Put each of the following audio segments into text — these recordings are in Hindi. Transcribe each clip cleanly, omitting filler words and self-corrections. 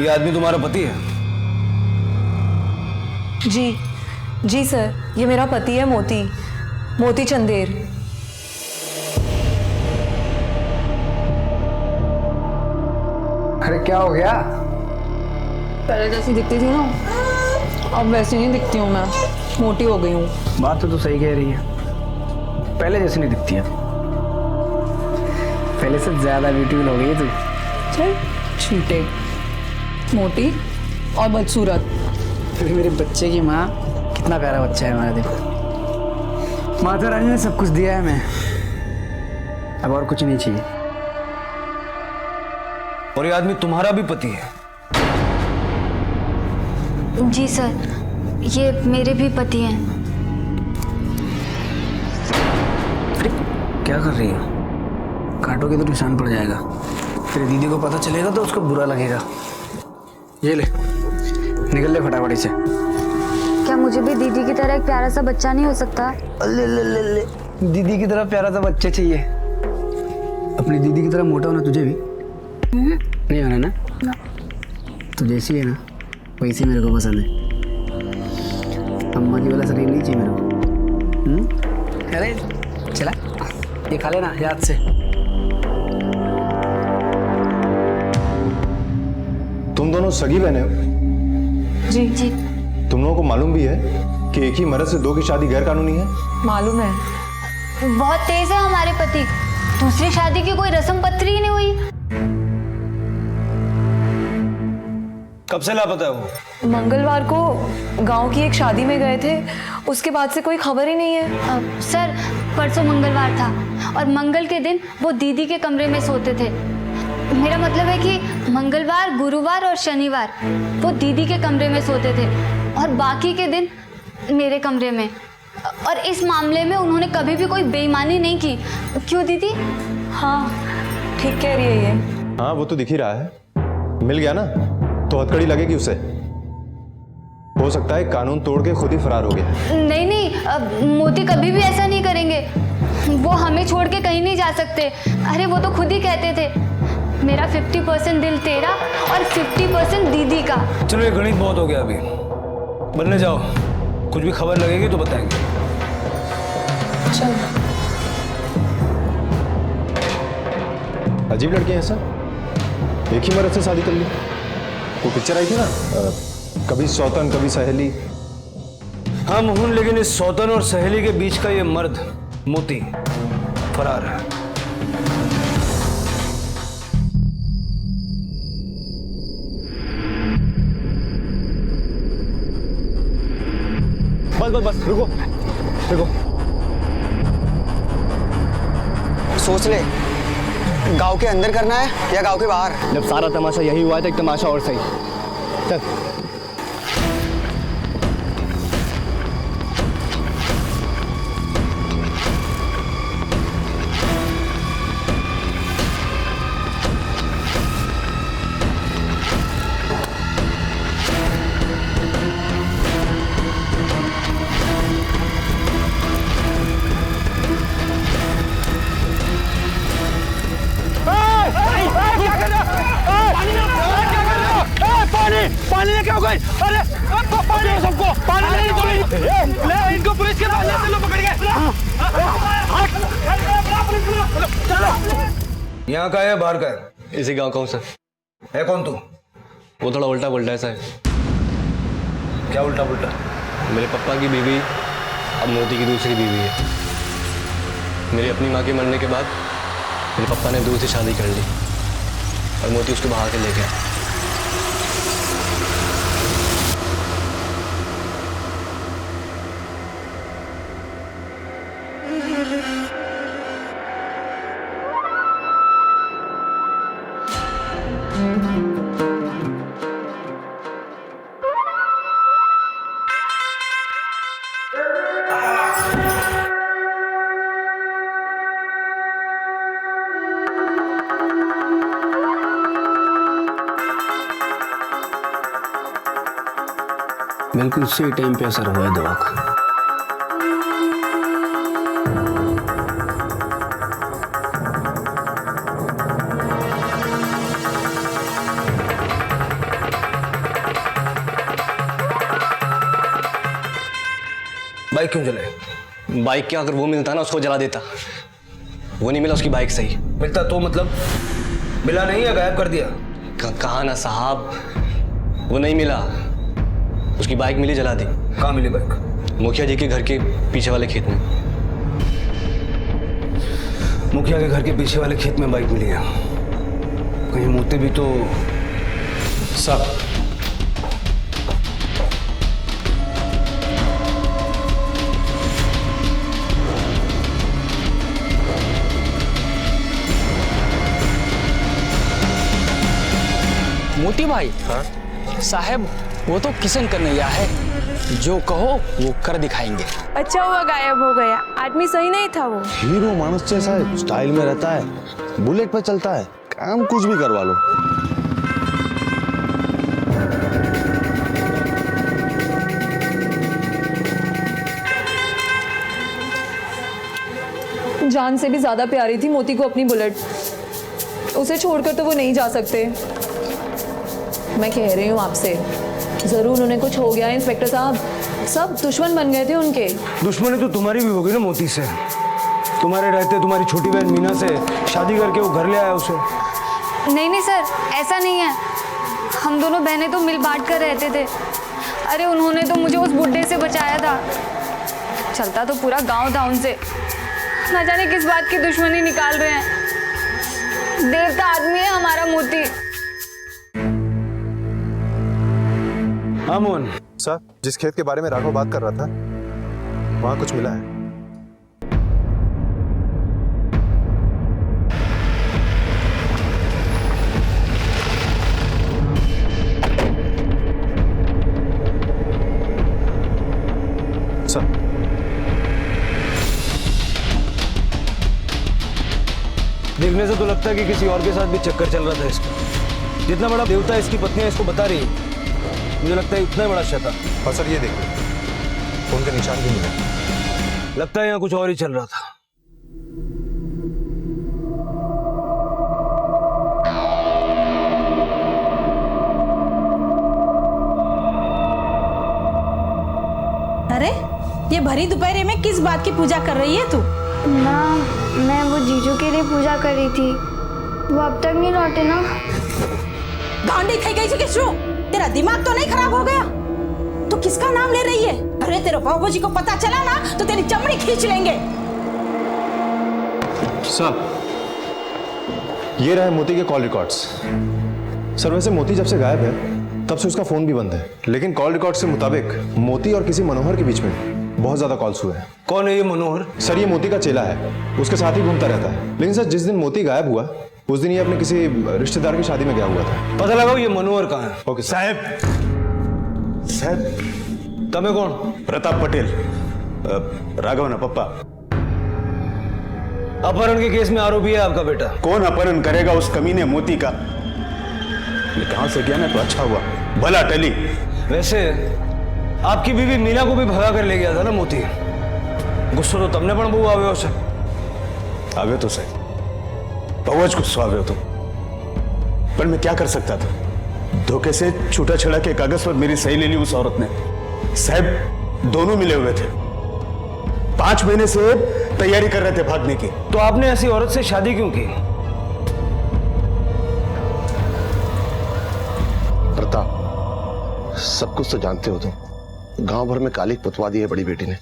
ये आदमी तुम्हारा पति है? जी जी सर, ये मेरा पति है, मोती चंदेर। अरे क्या हो गया? पहले जैसी दिखती थी ना, अब वैसी नहीं दिखती हूँ मैं, मोटी हो गई हूँ। बात तो तू सही कह रही है, पहले जैसी नहीं दिखती है, पहले से ज्यादा ब्यूटीफुल हो गई है तू। चल छीटे, मोटी और बदसूरत। फिर मेरे बच्चे की माँ, कितना प्यारा बच्चा है हमारा, देखो। माता रानी ने सब कुछ दिया है हमें, अब और कुछ नहीं चाहिए। और ये आदमी तुम्हारा भी पति है? जी सर, ये मेरे भी पति हैं। अरे क्या कर रही हो? काटोगे तो निशान पड़ जाएगा, फिर दीदी को पता चलेगा तो उसको बुरा लगेगा। ये ले, निकल ले फटाफट से। क्या मुझे भी दीदी की तरह एक प्यारा सा बच्चा नहीं हो सकता? ले ले ले ले, दीदी की तरह प्यारा सा बच्चा चाहिए। अपनी दीदी की तरह मोटा होना तुझे भी नहीं होना ना? तू जैसी है ना वैसी मेरे को पसंद है। अम्मा की वाला शरीर नहीं चाहिए मेरे को। अरे चला, ये खा लेना याद से। तुम दोनों सगी बहने हो? जी जी तुम लोगों को मालूम भी है कि एक ही मर्द से दो की शादी गैर कानूनी है? मालूम है। बहुत तेज है हमारे पति, दूसरी शादी की कोई रस्म पत्री ही नहीं हुई। कब से लापता है वो? मंगलवार को गांव की एक शादी में गए थे, उसके बाद से कोई खबर ही नहीं है। सर परसों मंगलवार था और मंगल के दिन वो दीदी के कमरे में सोते थे। मेरा मतलब है कि मंगलवार, गुरुवार और शनिवार वो दीदी के कमरे में सोते थे और बाकी के दिन मेरे कमरे में। और इस मामले में उन्होंने कभी भी कोई बेईमानी नहीं की। क्यों दीदी? हाँ ठीक कह रही है ये। हाँ वो तो दिख ही रहा है, मिल गया ना तो हथकड़ी लगेगी उसे। हो सकता है कानून तोड़ के खुद ही फरार हो गया। नहीं नहीं, मोती कभी भी ऐसा नहीं करेंगे। वो हमें छोड़ के कहीं नहीं जा सकते। अरे वो तो खुद ही कहते थे, मेरा 50% दिल तेरा और 50% दीदी का। चलो ये गणित बहुत हो गया, अभी बनने जाओ, कुछ भी खबर लगेगी तो बताएंगे। चल अजीब लड़के हैं सर, एक ही मर्द से शादी कर ली। वो पिक्चर आई थी ना, कभी सौतन कभी सहेली। हाँ मोहन, लेकिन इस सौतन और सहेली के बीच का ये मर्द मोती फरार है। बस बस बस, रुको रुको। सोच ले, गांव के अंदर करना है या गांव के बाहर? जब सारा तमाशा यही हुआ है तो एक तमाशा और सही। चल पानी लेके आओ गए। अरे पानी दो सबको, पानी ले इनको पुलिस के पास ले चलो, पकड़ के। चलो। यहाँ का है बाहर का है? इसी गांव का हूँ सर। है कौन तू? वो थोड़ा उल्टा पुल्टा है साहब। क्या उल्टा पुल्टा? मेरे पापा की बीवी अब मोती की दूसरी बीवी है। मेरी अपनी माँ के मरने के बाद मेरे पापा ने दूसरी शादी कर ली और मोती उसको बहा के ले गया। बिल्कुल उसी टाइम पे असर हुआ है दवा का। बाइक क्यों जलाई? बाइक क्या, अगर वो मिलता ना उसको जला देता। वो नहीं मिला, उसकी बाइक सही। मिलता तो मतलब मिला नहीं या गायब कर दिया? कहा ना साहब, वो नहीं मिला, उसकी बाइक मिली, जला दी। कहाँ मिली बाइक? मुखिया जी के घर के पीछे वाले खेत में। मुखिया के घर के पीछे वाले खेत में बाइक मिली है। कहीं मोती भी तो सब मोती भाई। हाँ? साहब वो तो किशन कन्हैया है, जो कहो वो कर दिखाएंगे। अच्छा हुआ गायब हो गया, आदमी सही नहीं था वो। हीरो मानस जैसा है, स्टाइल में रहता है, बुलेट पे चलता है, काम कुछ भी करवा लो। जान से भी ज्यादा प्यारी थी मोती को अपनी बुलेट, उसे छोड़कर तो वो नहीं जा सकते। मैं कह रही हूँ आपसे, जरूर उन्हें कुछ हो गया है इंस्पेक्टर साहब, सब दुश्मन बन गए थे उनके। दुश्मनी तो तुम्हारी भी होगी ना मोती से। तुम्हारे रहते तुम्हारी छोटी बहन मीना से शादी करके वो घर ले आया उसे। नहीं नहीं सर, ऐसा नहीं है, हम दोनों बहनें तो मिल बांट कर रहते थे। अरे उन्होंने तो मुझे उस बुड्ढे से बचाया था, चलता तो पूरा गांव था उनसे। ना जाने किस बात की दुश्मनी निकाल रहे हैं। देवता आदमी है हमारा मोती। हाँ मोहन। सर, जिस खेत के बारे में राघव बात कर रहा था, वहां कुछ मिला है। सर, देखने से तो लगता है कि किसी और के साथ भी चक्कर चल रहा था इसका। जितना बड़ा देवता इसकी पत्नी इसको बता रही है, मुझे लगता है इतना बड़ा शैतान। और सर ये देखिए, खून के निशान भी मिले। लगता है यहाँ कुछ और ही चल रहा था। अरे ये भरी दोपहर में किस बात की पूजा कर रही है तू? माँ, मैं वो जीजू के लिए पूजा कर रही थी, वो अब तक नहीं लौटे ना। गांडी खाई गई थी किसू? तेरा दिमाग तो नहीं खराब हो गया? तू किसका नाम ले रही है? अरे तेरे बाबूजी को पता चला ना तो तेरी चमड़ी खींच लेंगे। सर, ये रहे मोती के कॉल रिकॉर्ड्स। सर वैसे मोती जब से गायब है तब से उसका फोन भी बंद है, लेकिन कॉल रिकॉर्ड के मुताबिक मोती और किसी मनोहर के बीच में बहुत ज्यादा कॉल्स हुए हैं। कौन है ये मनोहर? सर ये मोती का चेला है, उसके साथ ही घूमता रहता है। लेकिन सर जिस दिन मोती गायब हुआ उस दिन ये अपने किसी रिश्तेदार की शादी में गया हुआ था। पता लगाओ ये मनोहर कहाँ है। ओके साहब, तमे कौन? प्रताप पटेल, राघव ना पप्पा। अपहरण के केस में आरोपी है आपका बेटा। कौन अपहरण करेगा उस कमीने मोती का? ये कहां से गया ना तो अच्छा हुआ, भला टली। वैसे आपकी बीवी मीना को भी भगा कर ले गया था ना मोती। गुस्सा तो तमने पण बहु આવ્યો છે। આવ્યો तो सही, बहुत गुस्सा આવ્યો तो, पर मैं क्या कर सकता था? धोखे से छूटा छड़ा के कागज पर मेरी सही ले ली उस औरत ने। साहब दोनों मिले हुए थे, 5 महीने से तैयारी कर रहे थे भागने की। तो आपने ऐसी औरत से शादी क्यों की? प्रताप, सब कुछ तो जानते हो तुम। गांव भर में कालिक पुतवा दी है बड़ी बेटी ने।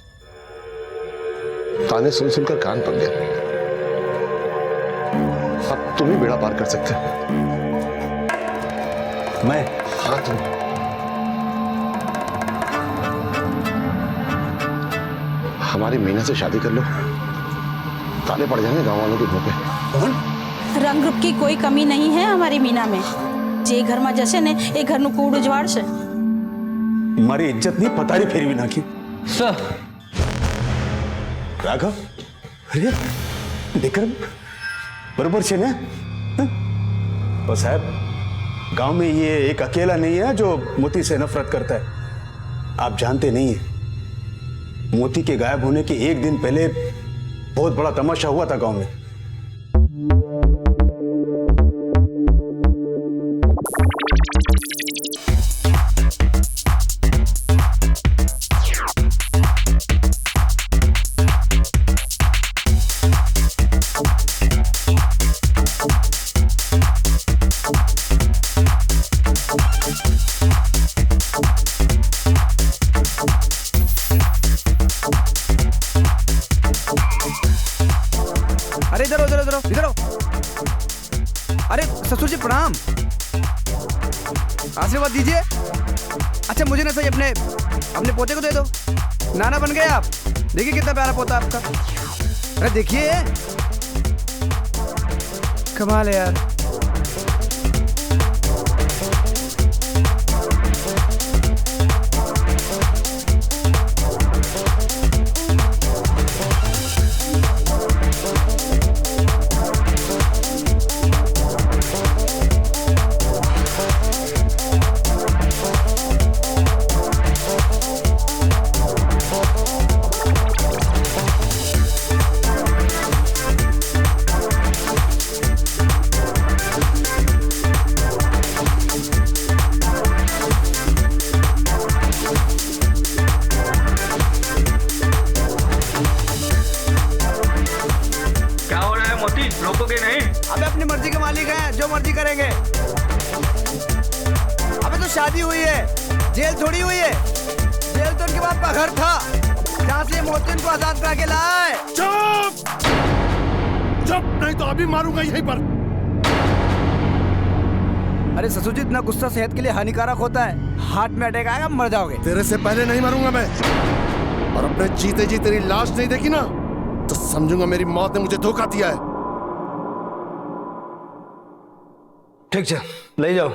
ताने सुन सुनकर कान पक गया। अब तुम ही बेड़ा पार कर सकते हो। मैं? हाँ तुम। हमारी मीना से शादी कर लो, ताले पड़ जाएंगे गांव वालों के मुंह पे। रंग रूप की कोई कमी नहीं है हमारी मीना में। जे घर में जैसे ने एक घर नु कूड़ उजवाड़ से हमारी इज्जत नहीं पताड़ी फेरवी नाखी। सर, राघव, अरे विक्रम बरोबर छे ने? और साहब गांव में ये एक अकेला नहीं है जो मोती से नफरत करता है। आप जानते नहीं है, मोती के गायब होने के एक दिन पहले बहुत बड़ा तमाशा हुआ था गांव में। ससुर जी प्रणाम, आशीर्वाद दीजिए। अच्छा मुझे ना सही अपने पोते को दे दो, नाना बन गए आप। देखिए कितना प्यारा पोता आपका। अरे देखिए, कमाल है यार। अबे अपनी मर्जी के मालिक हैं, जो मर्जी करेंगे। अबे तो शादी हुई है, जेल थोड़ी हुई है। जेल तो उनके बाप का घर था, जहाँ से मोती उनको आजाद करा के लाए। चुप चुप, नहीं तो अभी मारूंगा यहीं पर। अरे ससुर जी, इतना गुस्सा सेहत के लिए हानिकारक होता है। हार्ट में अटैक आएगा, मर जाओगे। तेरे से पहले नहीं मरूंगा मैं, और अपने जीते जी तेरी लाश नहीं देखी ना तो समझूंगा मेरी मौत ने मुझे धोखा दिया है। ठीक है, ले जाओ,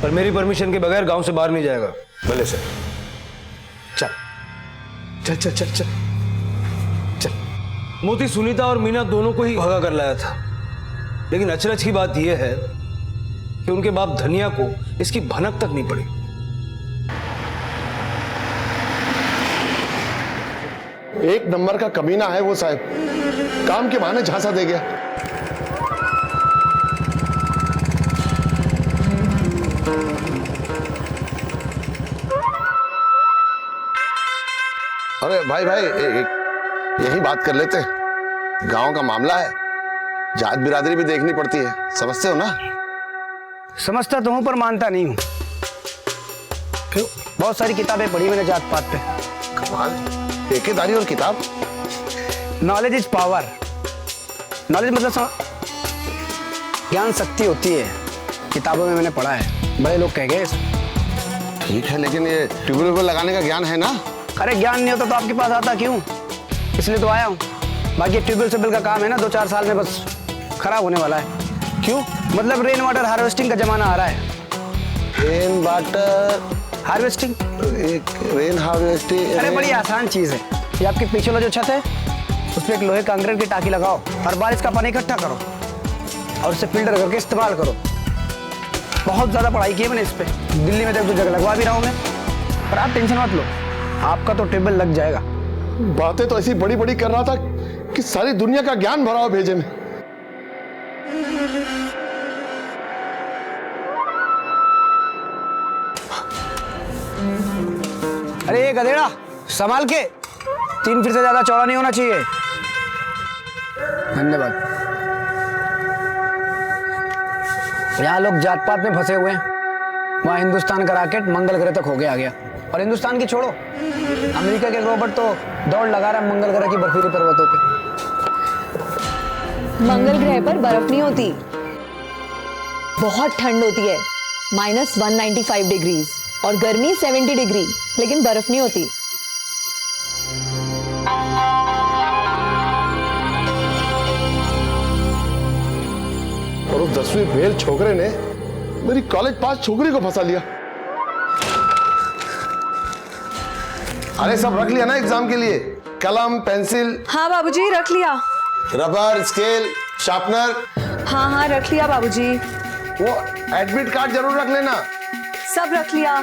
पर मेरी परमिशन के बगैर गांव से बाहर नहीं जाएगा। भले सर। चल चल चल चल चल चल। मोती सुनीता और मीना दोनों को ही भगा कर लाया था, लेकिन अचरज की बात यह है कि उनके बाप धनिया को इसकी भनक तक नहीं पड़ी। एक नंबर का कमीना है वो साहब, काम के बहाने झांसा दे गया। अरे भाई यही बात कर लेते, गांव का मामला है, जात बिरादरी भी देखनी पड़ती है, समझते हो ना? समझता तो हूँ पर मानता नहीं हूँ। क्यों? बहुत सारी किताबें पढ़ी मैंने जात पात पे। कमाल, ठेकेदारी और किताब। Knowledge is power. नॉलेज मतलब ज्ञान शक्ति होती है, किताबों में मैंने पढ़ा है, बड़े लोग कह गए। ठीक है, लेकिन ये ट्यूबवेल को लगाने का ज्ञान है ना? अरे ज्ञान नहीं होता तो आपके पास आता क्यों? इसलिए तो आया हूँ। बाकी ट्यूबवेल से का काम है ना, 2-4 साल में बस खराब होने वाला है। क्यों? मतलब रेन वाटर हार्वेस्टिंग का जमाना आ रहा है। Rain water harvesting? Rain harvesting? अरे बड़ी आसान चीज है। ये आपके पीछे वाला जो छत है, उस पर एक लोहे कंक्रीट की टाकी लगाओ और बारिश का पानी इकट्ठा करो और उसे फिल्टर करके इस्तेमाल करो। बहुत ज्यादा पढ़ाई की है मैंने इस पे, दिल्ली में 1-2 जगह लगवा भी रहा हूँ मैं। पर आप टेंशन मत लो, आपका तो टेबल लग जाएगा। बातें तो ऐसी बड़ी बड़ी कर रहा था कि सारी दुनिया का ज्ञान भरा हो भेजे में। अरे ये गधेड़ा संभाल के, 3 फीट से ज्यादा चौड़ा नहीं होना चाहिए। धन्यवाद। यहाँ लोग जात पात में फंसे हुए हैं, वहाँ हिंदुस्तान का रॉकेट मंगल ग्रह तक हो गया। और हिंदुस्तान की छोड़ो, अमेरिका के रोबोट तो दौड़ लगा रहा है मंगल ग्रह की बर्फीली पर्वतों पे। मंगल ग्रह पर बर्फ नहीं होती, बहुत ठंड होती है, -195 डिग्रीज, और गर्मी 70 डिग्री, लेकिन बर्फ नहीं होती। और उस 10वीं फेल छोकरे ने मेरी कॉलेज पास छोकरी को फंसा लिया। अरे सब रख लिया ना एग्जाम के लिए? कलम, पेंसिल? हाँ बाबूजी, रख लिया। Rubber, scale, sharpener? हाँ रख लिया बाबूजी। वो एडमिट कार्ड जरूर रख लेना। सब रख लिया।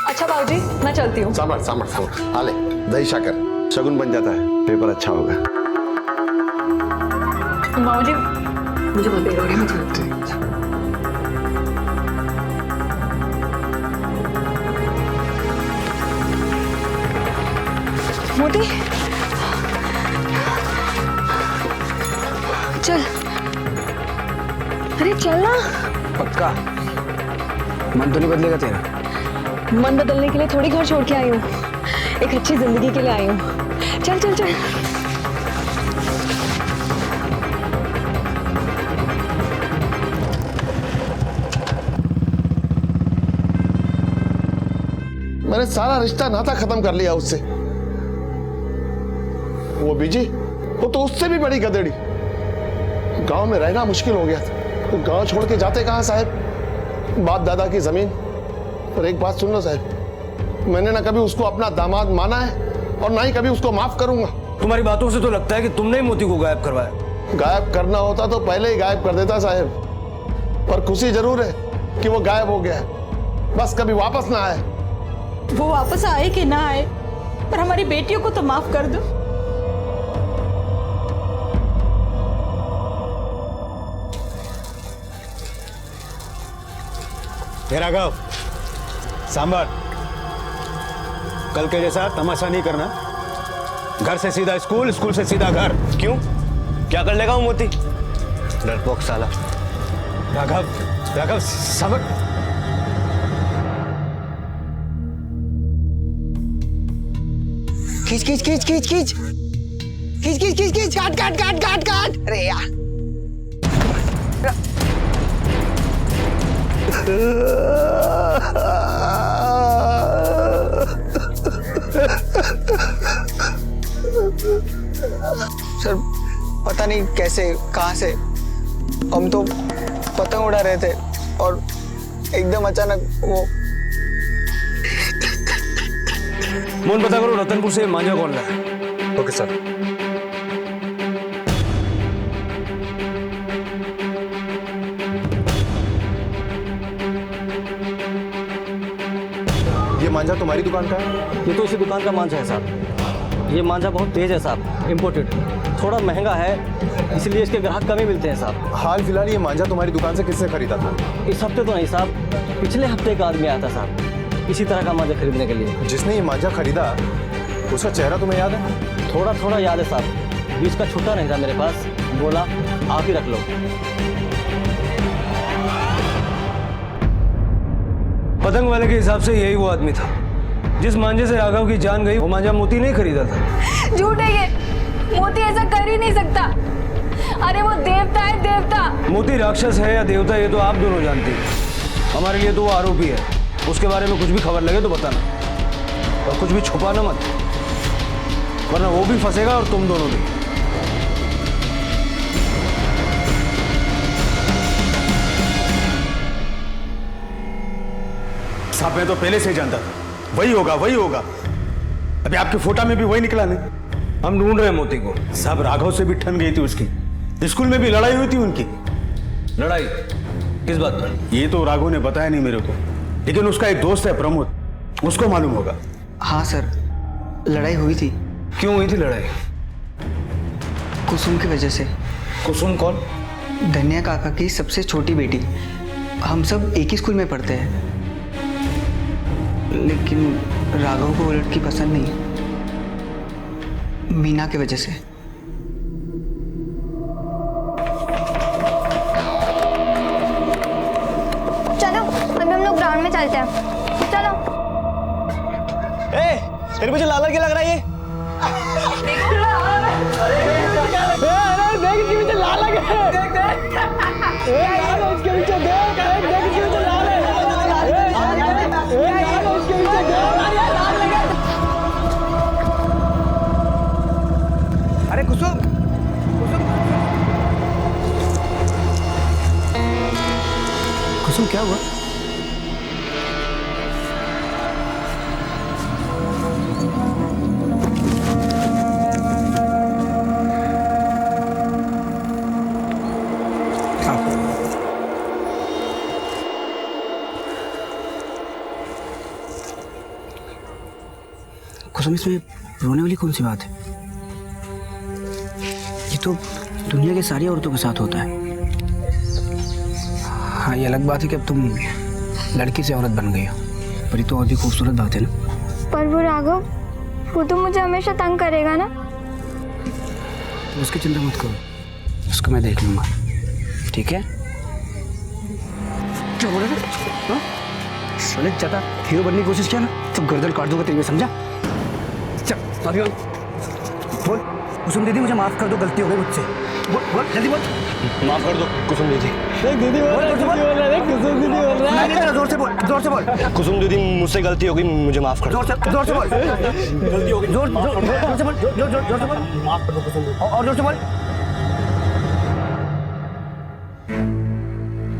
अच्छा बाबूजी, मैं चलती हूँ। सामर आले, दही शाकर, शगुन बन जाता है, पेपर अच्छा होगा। बाबूजी मुझे बहुत देर हो रही है, मैं चलती हूँ। मोती चल, अरे चल ना। पक्का? मन तो नहीं बदलेगा तेरा? मन बदलने के लिए थोड़ी घर छोड़ के आई हूँ, एक अच्छी जिंदगी के लिए आई हूँ। चल चल चल। मैंने सारा रिश्ता नाता खत्म कर लिया उससे। वो बीजी, वो तो उससे भी बड़ी गधेड़ी। गांव में रहना मुश्किल हो गया था, तो गांव छोड़ के जाते कहां साहब? बाप दादा की जमीन। और एक बात सुन लो साहब, मैंने ना कभी उसको अपना दामाद माना है और ना ही कभी उसको माफ करूंगा। तुम्हारी बातों से तो लगता है कि तुमने ही मोती को गायब करवाया। गायब करना होता तो पहले ही गायब कर देता साहब। पर खुशी जरूर है कि वो गायब हो गया है, बस कभी वापस ना आए। वो वापस आए कि ना आए, पर हमारी बेटियों को तो माफ कर दो। राघव, सांबर, कल के जैसा तमाशा नहीं करना। घर से सीधा स्कूल, स्कूल से सीधा घर। क्यों? क्या कर लेगा वो मोती? डरपोक साला। राघव, राघव, सांबर। खींच खींच खींच खींच खींच खींच खींच खींच खींच काट काट काट काट काट। अरे यार, सर पता नहीं कैसे कहां से हम तो पतंग उड़ा रहे थे और एकदम अचानक वो। मोहन पता करो रतनपुर से मांझा कौन लाया। Okay sir. ये मांझा तुम्हारी दुकान का है? ये तो इसी दुकान का मांझा है साहब। ये मांझा बहुत तेज है साहब, इम्पोर्टेड, थोड़ा महंगा है, इसलिए इसके ग्राहक कम ही मिलते हैं साहब। हाल फिलहाल ये मांझा तुम्हारी दुकान से किसने खरीदा था? इस हफ्ते तो नहीं साहब, पिछले हफ्ते एक आदमी आया था साहब इसी तरह का मांझा खरीदने के लिए। जिसने ये मांझा खरीदा उसका चेहरा तुम्हें याद है? थोड़ा थोड़ा याद है साहब, बीच का छुट्टा नहीं था मेरे पास, बोला आप ही रख लो। पतंग वाले के हिसाब से यही वो आदमी था जिस मांझे से राघव की जान गई। वो मांझा मोती नहीं खरीदा था। झूठ है ये, मोती ऐसा कर ही नहीं सकता। अरे वो देवता है, देवता। मोती राक्षस है या देवता ये तो आप दोनों जानते हैं। हमारे लिए तो वो आरोपी है। उसके बारे में कुछ भी खबर लगे तो बताना, और कुछ भी छुपाना मत, वरना वो भी फंसेगा और तुम दोनों भी। साहब मैं तो पहले से जानता था वही होगा, वही होगा। अभी आपके फोटा में भी वही निकला नहीं। हम ढूंढ रहे हैं मोती को। साहब राघव से भी ठन गई थी उसकी, स्कूल में भी लड़ाई हुई थी उनकी। लड़ाई किस बात पर? ये तो राघव ने बताया नहीं मेरे को, लेकिन उसका एक दोस्त है प्रमोद, उसको मालूम होगा। हाँ सर, लड़ाई हुई थी। क्यों हुई थी लड़ाई? कुसुम की वजह से। कुसुम कौन? धन्या काका की सबसे छोटी बेटी। हम सब एक ही स्कूल में पढ़ते हैं, लेकिन राघव को वो लड़की पसंद नहीं, मीना की वजह से। चलो अभी हम लोग ग्राउंड में चलते हैं, चलो। तेरे मुझे लाल क्या लग रहा है ये? अरे कुसुम, कुसुम, कुसुम क्या हुआ? कुसुम इसमें रोने वाली कौन सी बात है? ये तो दुनिया की सारी औरतों के साथ होता है। हाँ ये अलग बात है कि अब तुम लड़की से औरत बन गई हो, पर ये तो और भी खूबसूरत बात है ना। पर वो राघव, वो तो मुझे हमेशा तंग करेगा ना। तो उसकी चिंता मत करो, उसको मैं देख लूंगा, ठीक है? क्या बोल रहे थे? साले ज्यादा हीरो बनने की कोशिश किया ना तो गर्दन काट दूंगा तेरी, समझा? चल अभी बोल कुसुम दीदी मुझे माफ कर दो, गलती हो गई मुझसे। बोल बोल जल्दी बोल। माफ कर दो कुसुम दीदी। दीदी बोल रहा है, कुसुम दीदी बोल रहा है। जोर से बोल, जोर से बोल। कुसुम दीदी मुझसे गलती हो गई, मुझे माफ कर दो। जोर से बोल। गलती हो गई। जोर से बोल, जोर से बोल। माफ कर दो कुसुम दीदी। और जोर से बोल।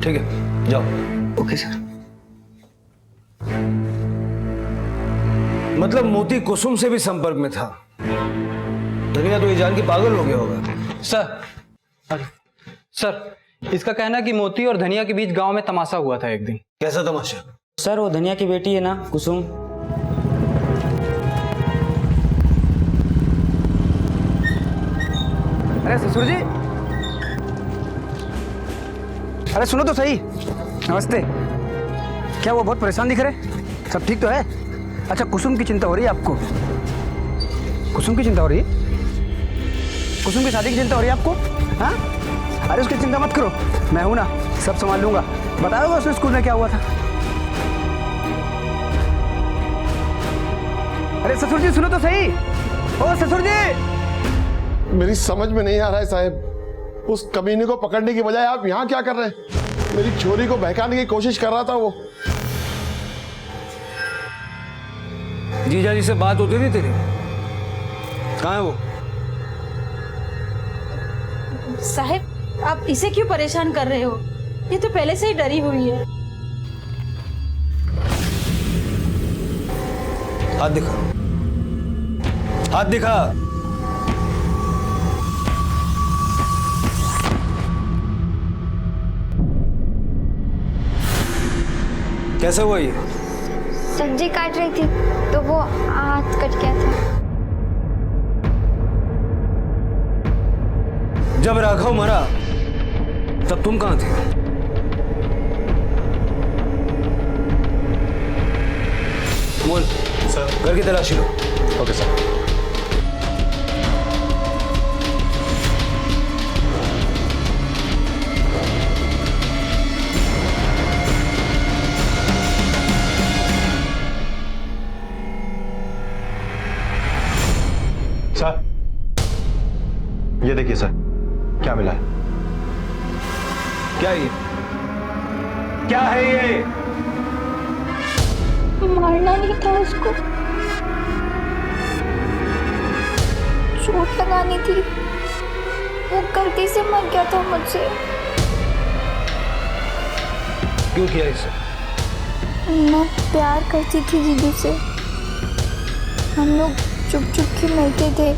ठीक है, जाओ। Okay sir. मतलब मोती कुसुम से भी संपर्क में था। धनिया तो ये जान के पागल हो गया होगा। सर इसका कहना है कि मोती और धनिया के बीच गांव में तमाशा हुआ था एक दिन। कैसा तमाशा? सर वो धनिया की बेटी है ना कुसुम, अरे ससुर जी, अरे सुनो तो सही। नमस्ते। क्या वो बहुत परेशान दिख रहे? सब ठीक तो है? अच्छा कुसुम की चिंता हो रही है आपको? कुसुम की चिंता हो रही है? कुसुम की शादी की चिंता हो रही है आपको? हाँ, अरे उसकी चिंता मत करो, मैं हूं ना, सब संभाल लूंगा। बताओगे उसने स्कूल में क्या हुआ था? अरे ससुर जी सुनो तो सही। ओ ससुर जी, मेरी समझ में नहीं आ रहा है साहब, उस कमीने को पकड़ने की बजाय आप यहाँ क्या कर रहे हैं? मेरी छोरी को बहकाने की कोशिश कर रहा था वो। जीजा जी से बात होती थी तेरी? कहाँ है वो? साहब आप इसे क्यों परेशान कर रहे हो? ये तो पहले से ही डरी हुई है। हाथ दिखा, हाथ दिखा। कैसे हुआ ये? सब्जी काट रही थी तो वो हाथ कट गया था। जब राघव मरा तब तुम कहां थे? बोल सर। घर की तलाशी लो। Okay sir. सर ये देखिए सर, क्या मिला है? क्या ये? क्या है ये? मारना नहीं था उसको, चोट लगानी थी, वो गलती से मर गया था मुझसे। क्यों किया इसे? मैं प्यार करती थी जीजू से, हम लोग चुप चुप के मिलते थे,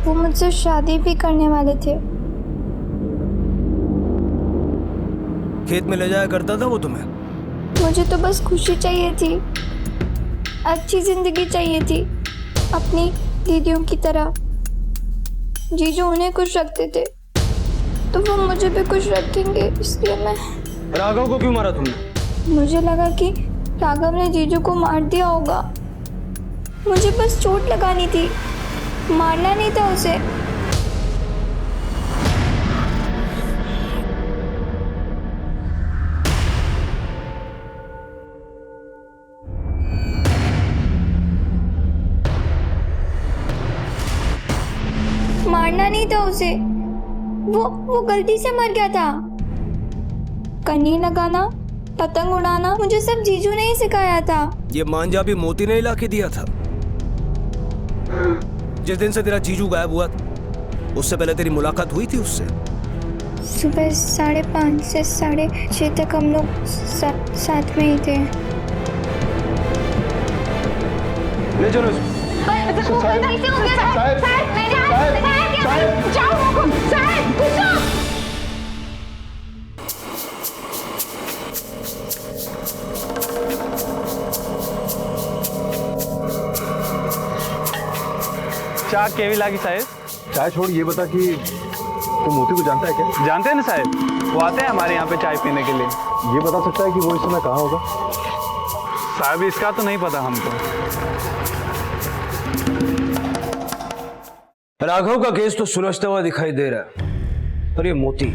वो मुझसे शादी भी करने वाले थे। खेत में ले जाया करता था वो तुम्हें? मुझे तो बस खुशी चाहिए थी, अच्छी जिंदगी चाहिए थी, अपनी दीदियों की तरह। जीजू उन्हें खुश रखते थे तो वो मुझे भी खुश रखेंगे, इसलिए मैं। राघव को क्यों मारा तुमने? मुझे लगा कि राघव ने जीजू को मार दिया होगा, मुझे बस चोट लगानी थी, मारना नहीं था उसे। मारना नहीं था उसे, वो गलती से मर गया था। कन्नी लगाना, पतंग उड़ाना मुझे सब जीजू ने ही सिखाया था। ये मांझा भी मोती ने ला के दिया था। जिस दिन से तेरा जीजू गायब हुआ उससे पहले तेरी मुलाकात हुई थी उससे? सुबह 5:30 से 6:30 तक हम लोग साथ में ही थे। ले चलो चाय केवी लागी साहेब। चाय छोड़, ये बता कि तू मोती को जानता है क्या? जानते हैं ना साहब, वो आते हैं हमारे यहाँ पे चाय पीने के लिए। ये बता सकता है कि वो इस समय कहाँ होगा? साहब इसका तो नहीं पता हमको। राघव का केस तो सुलझता हुआ दिखाई दे रहा है, पर ये मोती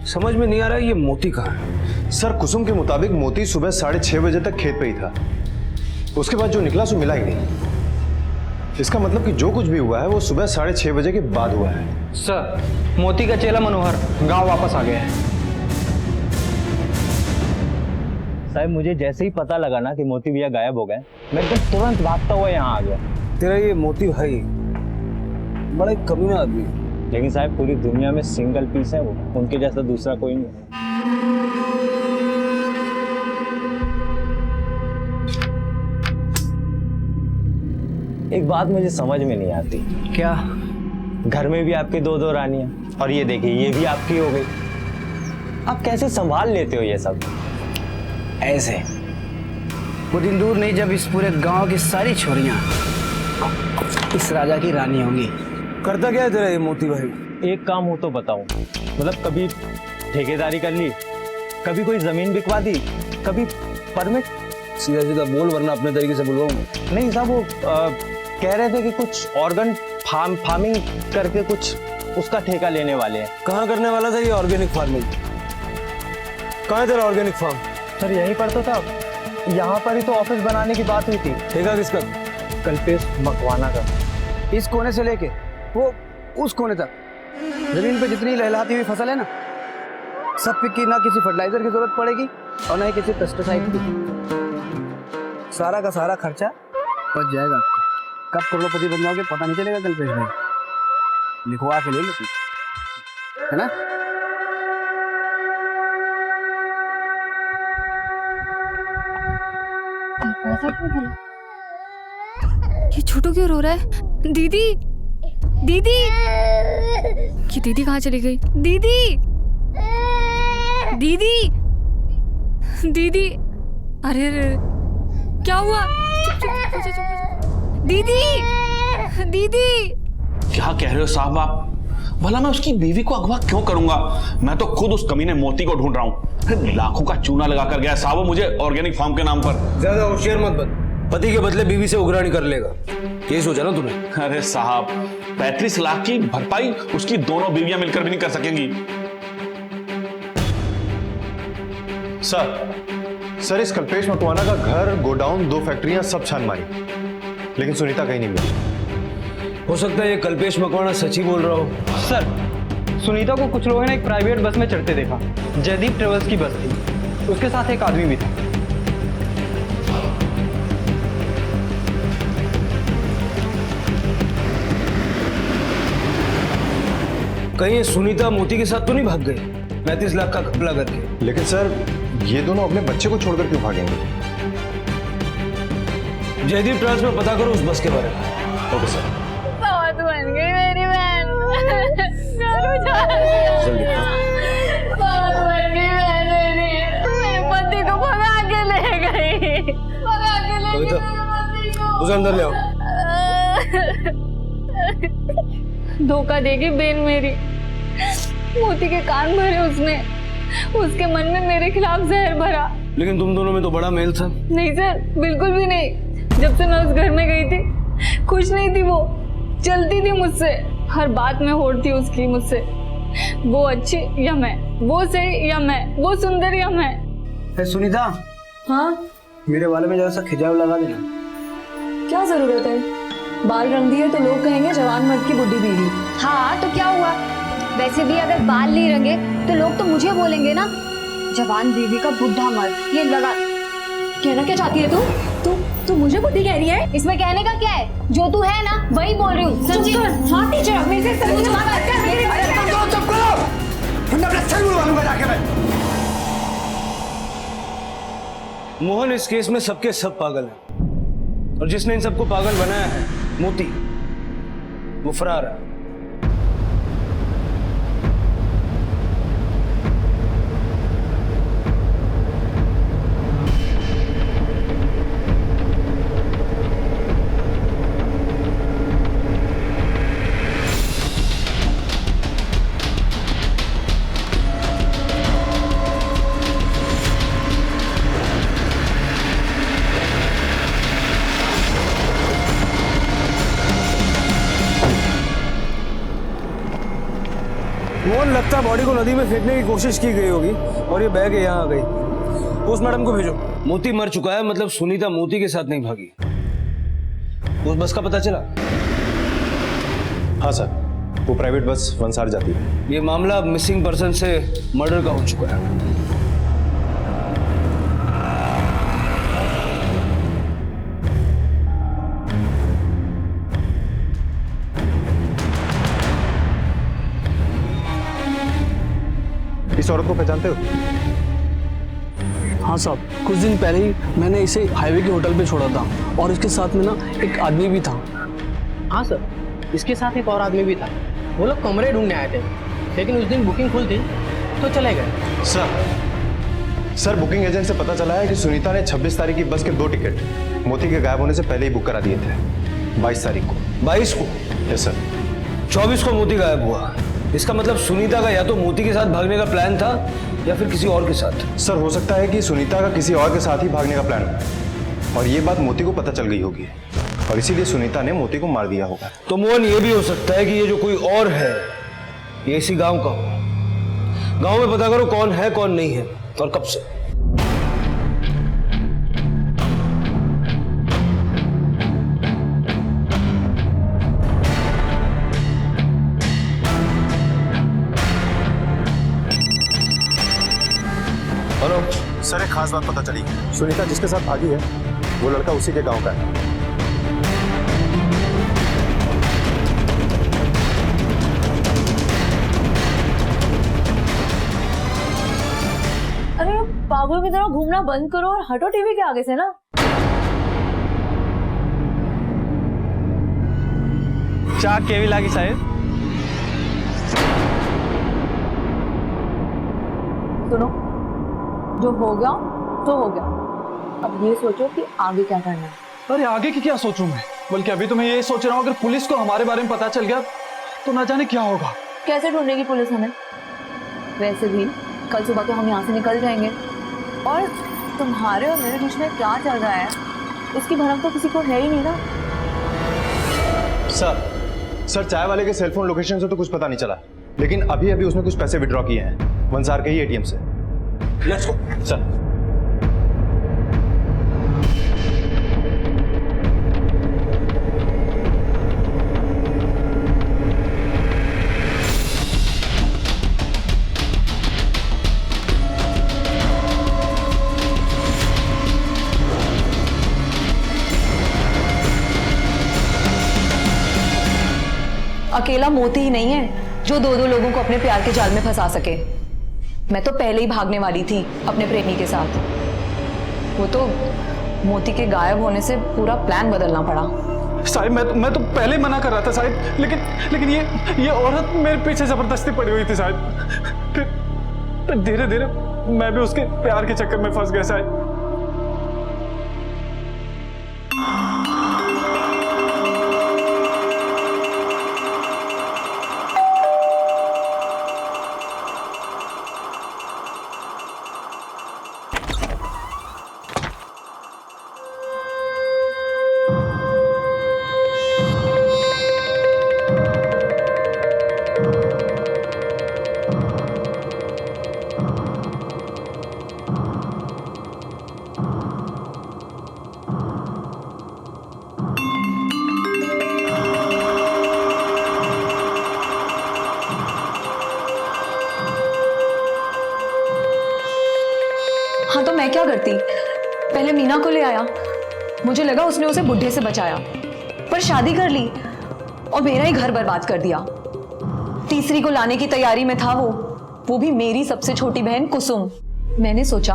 समझ में नहीं आ रहा है, ये मोती कहाँ है? सर कुसुम के मुताबिक मोती सुबह 6:30 बजे तक खेत पे ही था, उसके बाद जो निकला सो मिला ही नहीं। इसका मतलब कि जो कुछ भी हुआ है वो सुबह 6:30 बजे के बाद हुआ है। सर, मोती का चेला मनोहर गांव वापस आ गया है। साहब मुझे जैसे ही पता लगा ना कि मोती भैया गायब हो गए, मैं एकदम तुरंत भागता हुआ यहाँ आ गया। तेरा ये मोती भाई बड़ा कमीना आदमी है। लेकिन साहब पूरी दुनिया में सिंगल पीस है वो, उनके जैसा दूसरा कोई नहीं है। एक बात मुझे समझ में नहीं आती। क्या? घर में भी आपके 2-2 रानियां, और ये देखिए ये भी आपकी हो गई। आप कैसे संभाल लेते हो ये सब? ऐसे वो दिन दूर नहीं जब इस पूरे गांव की सारी छोरियां इस राजा की रानी होंगी। करता क्या है तेरा ये मोती भाई? एक काम हो तो बताऊं, मतलब कभी ठेकेदारी कर ली, कभी कोई जमीन बिकवा दी, कभी परमिट। सीधा सीधा बोल वरना अपने तरीके से बुलवाऊंगा। नहीं साहब, वो कह रहे थे कि कुछ ऑर्गन फार्मिंग करके कुछ उसका ठेका लेने वाले हैं। कहाँ करने वाला था ये ऑर्गेनिक फार्मिंग? कहाँ है तेरा ऑर्गेनिक फार्म? सर यहीं पर तो था, यहाँ पर ही तो ऑफिस बनाने की बात हुई थी। ठेका किसका? कल्पेश मकवाना का। इस कोने से लेके वो उस कोने तक जमीन पे जितनी लहलाती हुई फसल है ना, सब पे की ना किसी फर्टिलाइजर की जरूरत पड़ेगी और ना ही किसी पेस्टिसाइड की। सारा का सारा खर्चा बच जाएगा आपका। कब करोड़पति बन जाओगे पता नहीं चलेगा कल्पेश भाई। लिखवा के ले लो, है ना? ये छोटू क्यों रो रहा है? दीदी, दीदी, कि दीदी कहाँ चली गई? दीदी, दीदी, दीदी, अरे अरे क्या हुआ? चुप चुप चुप। दीदी, दीदी। क्या कह रहे हो साहब आप? भला मैं उसकी बीवी को अगवा क्यों करूंगा? मैं तो खुद उस कमीने मोती को ढूंढ रहा हूँ। लाखों का चूना लगा कर गया साहब मुझे ऑर्गेनिक फार्म के नाम पर। ज्यादा होशियार मत बन, पति के बदले बीवी से उगराणी कर लेगा, ये सोचा ना तूने? अरे साहब 35 लाख की भरपाई उसकी दोनों बीवियां मिलकर भी नहीं कर सकेंगी। सर इस कल्पेश मकवाना का घर, गोडाउन, 2 फैक्ट्रियां सब छान मारी, लेकिन सुनीता कहीं नहीं मिली। हो सकता है ये कल्पेश मकवाना सच ही बोल रहा हो। सर, सुनीता को कुछ लोगों ने एक प्राइवेट बस में चढ़ते देखा। जयदीप ट्रेवल्स की बस थी, उसके साथ एक आदमी भी था। कहीं ये सुनीता मोती के साथ तो नहीं भाग गई 35 लाख का घपला करके? लेकिन सर ये दोनों अपने बच्चे को छोड़कर क्यों भागेंगे? जयदीप ट्रांस में पता करो उस बस के बारे में। Okay sir. बहुत बन गई मेरी बहन। बहुत बन गई बहन मेरी। मेरे पति को भगा के ले गई। भगा के ले गई मेरे पति को। उसे अंदर ले आओ। धोखा देगी बेन मेरी। मोती के कान भरे उसने, उसके मन में मेरे खिलाफ जहर भरा। लेकिन तुम दोनों में तो बड़ा मेल था। नहीं सर, बिल्कुल भी नहीं। जब से मैं उस घर में गई थी खुश नहीं थी वो, चलती थी मुझसे, हर बात में होड़ थी उसकी मुझसे। वो अच्छी या मैं, वो सही या मैं, वो सुंदर या मैं। सुनीता, हाँ मेरे बालों में जरा सा खिंचाव लगा देना। क्या जरूरत है? बाल रंग दिए तो लोग कहेंगे जवान मर्द की बुढ़ी बीवी। हाँ तो क्या हुआ? वैसे भी अगर बाल नहीं रंगे तो लोग तो मुझे बोलेंगे ना, जवान बीवी का बुढ़ा मर्द। ये लगा। कहना क्या चाहती है तू मुझे बुद्धि कह रही है? इसमें कहने का क्या है? जो तू है ना वही बोल रही हूँ। हाँ टीचर, मेरे से सर मुझे माफ कर। मोहन इस केस में सबके सब पागल हैं, और जिसने इन सबको पागल बनाया है मोती, वो फरार है। मोहन लगता है बॉडी को नदी में फेंकने की कोशिश की गई होगी और ये बह के यहाँ आ गई। पोस्टमार्टम को भेजो। मोती मर चुका है, मतलब सुनीता मोती के साथ नहीं भागी। उस बस का पता चला? हाँ सर, वो प्राइवेट बस वंसार जाती है। ये मामला मिसिंग पर्सन से मर्डर का हो चुका है। इस औरत को पहचानते हो? हाँ साहब, कुछ दिन पहले ही मैंने इसे हाईवे के होटल पे छोड़ा था और इसके साथ में ना एक आदमी भी था। हाँ सर, इसके साथ एक और आदमी भी था। वो लोग कमरे ढूंढने आए थे, लेकिन उस दिन बुकिंग फुल थी तो चले गए। सर बुकिंग एजेंट से पता चला है कि सुनीता ने 26 तारीख की बस के 2 टिकट मोती के गायब होने से पहले ही बुक करा दिए थे। 22 तारीख को। 22 को? Yes sir. 24 को मोती गायब हुआ। इसका मतलब सुनीता का या तो मोती के साथ भागने का प्लान था या फिर किसी और के साथ। सर हो सकता है कि सुनीता का किसी और के साथ ही भागने का प्लान हो और ये बात मोती को पता चल गई होगी और इसीलिए सुनीता ने मोती को मार दिया होगा। तो मोहन, ये भी हो सकता है कि ये जो कोई और है ये इसी गांव का हो। गांव में पता करो कौन है कौन नहीं है और कब से। हेलो सर, एक खास बात पता चली। सुनीता जिसके साथ भागी है वो लड़का उसी के गांव का है। अरे पागलों की तरह घूमना बंद करो और हटो टीवी के आगे से ना। चाह केवी लागी साहेब? सुनो, जो हो गया तो हो गया। अब ये सोचो कि आगे क्या करना है। अरे आगे की क्या सोचूं मैं, बल्कि अभी तो मैं ये सोच रहा हूँ अगर पुलिस को हमारे बारे में पता चल गया तो ना जाने क्या होगा। कैसे ढूंढेगी पुलिस हमें? वैसे भी कल सुबह तो हम यहाँ से निकल जाएंगे और तुम्हारे और मेरे बीच में क्या चल रहा है इसकी भनक तो किसी को है ही नहीं ना। सर चाय वाले के सेलफोन लोकेशन से तो कुछ पता नहीं चला, लेकिन अभी अभी उसने कुछ पैसे विड्रॉ किए हैं वंसार के ही एटीएम से। Let's go sir. अकेला मोती ही नहीं है जो दो लोगों को अपने प्यार के जाल में फंसा सके। मैं तो पहले ही भागने वाली थी अपने प्रेमी के साथ। वो तो मोती के गायब होने से पूरा प्लान बदलना पड़ा। साहिब मैं तो पहले मना कर रहा था साहिब, लेकिन ये औरत मेरे पीछे जबरदस्ती पड़ी हुई थी साहिब। फिर धीरे धीरे मैं भी उसके प्यार के चक्कर में फंस गया साहिब। हाँ तो मैं क्या करती? पहले मीना को ले आया। मुझे लगा उसने उसे बुढ़े से बचाया, पर शादी कर ली और मेरा ही घर बर्बाद कर दिया। तीसरी को लाने की तैयारी में था वो भी मेरी सबसे छोटी बहन कुसुम। मैंने सोचा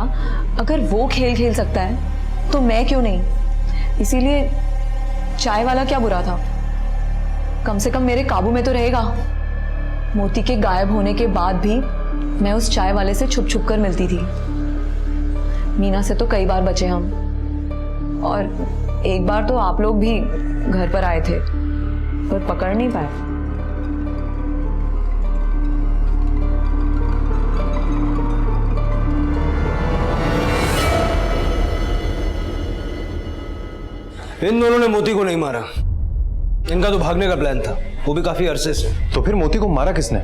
अगर वो खेल खेल सकता है तो मैं क्यों नहीं। इसीलिए चाय वाला क्या बुरा था, कम से कम मेरे काबू में तो रहेगा। मोती के गायब होने के बाद भी मैं उस चाय वाले से छुप छुप कर मिलती थी। मीना से तो कई बार बचे हम, और एक बार तो आप लोग भी घर पर आए थे पर पकड़ नहीं पाए। इन दोनों ने मोती को नहीं मारा, इनका तो भागने का प्लान था, वो भी काफी अरसे से। तो फिर मोती को मारा किसने?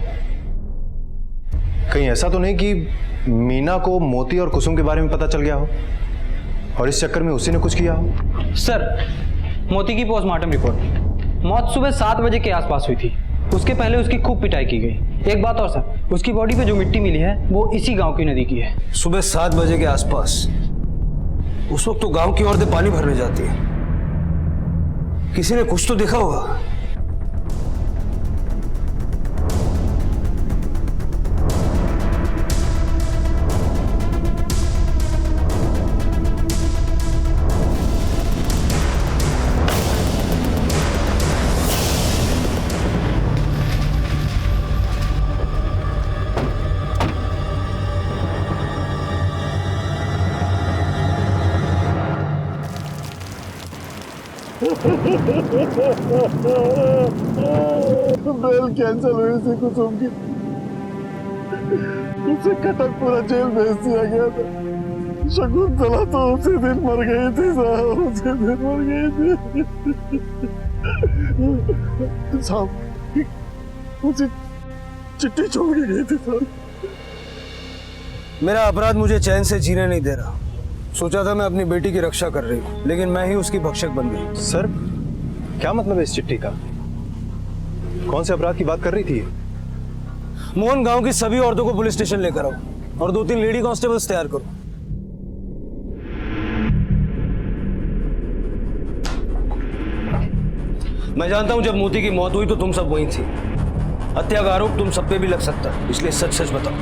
कहीं ऐसा तो नहीं कि मीना को मोती और कुसुम के बारे में पता चल गया हो और इस चक्कर में उसी ने कुछ किया हो? सर मोती की पोस्टमार्टम रिपोर्ट। मौत सुबह 7 बजे के आसपास हुई थी। उसके पहले उसकी खूब पिटाई की गई। एक बात और सर, उसकी बॉडी पे जो मिट्टी मिली है वो इसी गांव की नदी की है। सुबह 7 बजे के आसपास? उस वक्त तो गांव की औरतें पानी भरने जाती है। किसी ने कुछ तो देखा होगा। बेल कैंसिल हुई थी कुसुम की, उसे कटकपुरा जेल भेज दिया गया था। शकुंतला तो उसी दिन मर गई थी साहब, उसी दिन मर गई थी साहब। मुझे चिट्ठी छोड़ के गई थी साहब। मेरा अपराध मुझे चैन से जीने नहीं दे रहा। सोचा था मैं अपनी बेटी की रक्षा कर रही हूँ, लेकिन मैं ही उसकी भक्षक बन गई। सर, क्या मतलब है इस चिट्ठी का? कौन से अपराध की बात कर रही थी? मोहन, गांव की सभी औरतों को पुलिस स्टेशन लेकर आओ और 2-3 लेडी कांस्टेबल्स तैयार करो। मैं जानता हूं जब मोती की मौत हुई तो तुम सब वहीं थी। हत्या का आरोप तुम सब पे भी लग सकता है, इसलिए सच सच बताओ।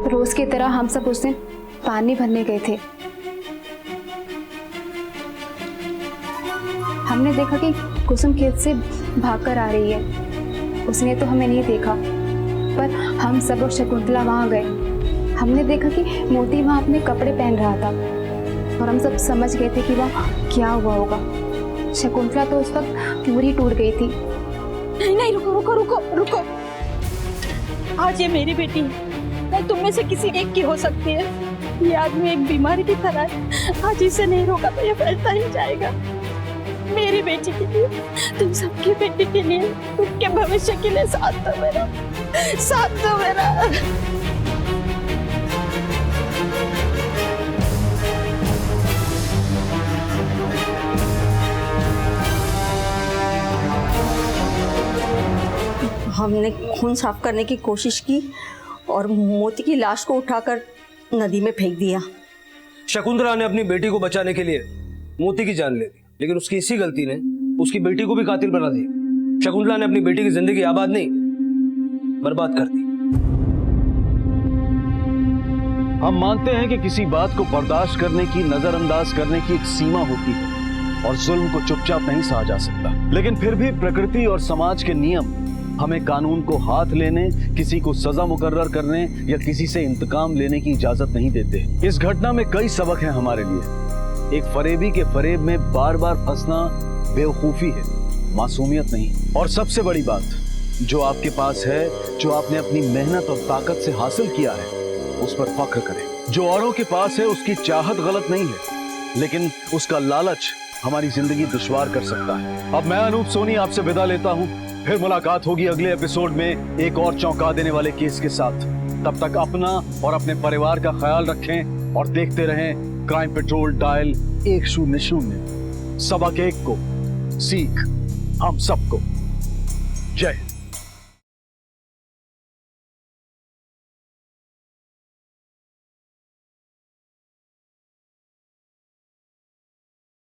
रोज की तरह हम सब उस दिन पानी भरने गए थे। हमने देखा कि कुसुम खेत से भागकर आ रही है। उसने तो हमें नहीं देखा, पर हम सब और शकुंतला वहां गए। हमने देखा कि मोती वहां अपने कपड़े पहन रहा था और हम सब समझ गए थे कि वह क्या हुआ होगा। शकुंतला तो उस वक्त पूरी टूट गई थी। नहीं नहीं, रुको रुको रुको रुको। आज ये मेरी बेटी है, नहीं तुम में से किसी एक की हो सकती है। ये आदमी एक बीमारी की तरह है, आज इसे नहीं रोका तो ये फैलता ही जाएगा। मेरी बेटी के लिए, तुम सबकी बेटी के लिए, उनके भविष्य के लिए साथ दो मेरा, साथ दो मेरा। हमने खून साफ करने की कोशिश की और मोती की लाश को उठाकर नदी में फेंक दिया। शकुंतला ने अपनी बेटी को बचाने के लिए मोती की जान ले ली, लेकिन उसकी इसी गलती ने उसकी बेटी को भी कातिल बना दिया। शकुंतला ने अपनी बेटी की जिंदगी आबाद नहीं, बर्बाद कर दी। हम मानते हैं कि किसी बात को बर्दाश्त करने की, नजरअंदाज करने की एक सीमा होती है और जुल्म को चुपचाप नहीं सहा जा सकता। लेकिन फिर भी प्रकृति और समाज के नियम हमें कानून को हाथ लेने, किसी को सजा मुकर्रर करने या किसी से इंतकाम लेने की इजाजत नहीं देते। इस घटना में कई सबक हैं हमारे लिए। एक फरेबी के फरेब में बार बार फंसना बेवकूफी है, मासूमियत नहीं। और सबसे बड़ी बात, जो आपके पास है, जो आपने अपनी मेहनत और ताकत से हासिल किया है, उस पर फख्र करें। जो औरों के पास है उसकी चाहत गलत नहीं है, लेकिन उसका लालच हमारी जिंदगी दुश्वार कर सकता है। अब मैं अनूप सोनी आपसे विदा लेता हूं। फिर मुलाकात होगी अगले एपिसोड में एक और चौंका देने वाले केस के साथ। तब तक अपना और अपने परिवार का ख्याल रखें और देखते रहें क्राइम पेट्रोल डायल 100। सबक एक को, सीख हम सबको। जय हिंद।